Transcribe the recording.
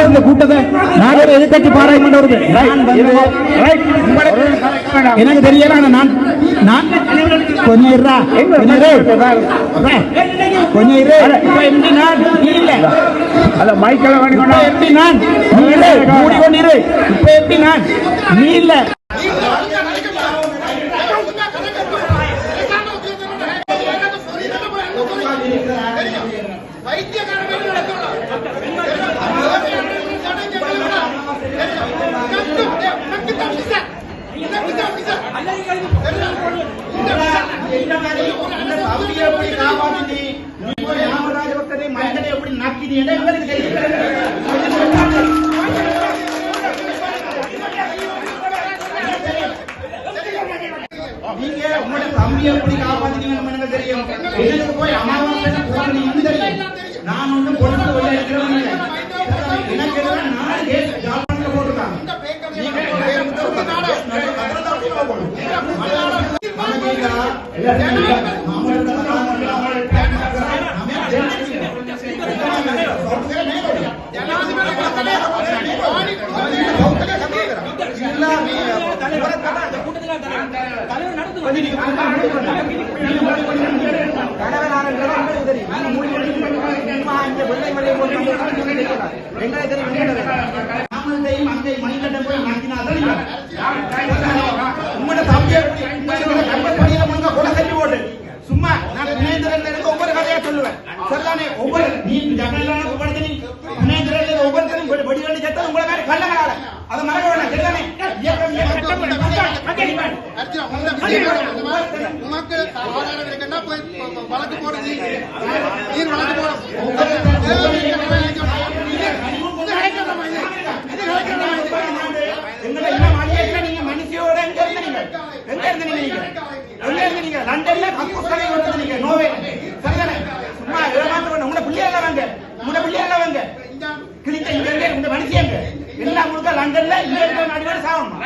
இந்த கூட்டத்தை நாடோட எதிர்கட்சி பாராளுமன்ற எனக்கு தெரியல. நான் கொஞ்சம் இருறா, கொஞ்சம் இரு. எப்படி நான் நீ இல்ல அல்ல மைக்கல எப்படி நான் நீ இல்ல மூடி கொண்டிரு. இப்ப எப்படி நான் நீ இல்ல நான் ஒன்றும் பொழுது எனக்கு சும்மா நான் இணையதளத்தில் ஒவ்வொரு கதையா சொல்லுவேன். சொல்லானே ஒவ்வொரு நீ ஜனநாயக ஒவ்வொருத்தரும் இணையதளத்தில் ஒவ்வொருத்தரும் வெடிவெடி செத்தது உங்களை மாதிரி கள்ளங்களால அதை மறக்க வேண்டாம். சரிதானே? உனக்கு வழக்கு போடுறது நீர் வழக்கு போடும் நீங்க மனுஷியோட எங்க இருந்து நீங்க லண்டன்ல நீங்க நோவே சரிதானே? சும்மா உங்க பிள்ளையால வாங்க, உங்க பிள்ளையால வாங்க கிழிக்க இங்க உங்க மனுஷியங்க எல்லாம் முழுக்க லண்டன்ல இங்க அடிவாடு சாகணும்.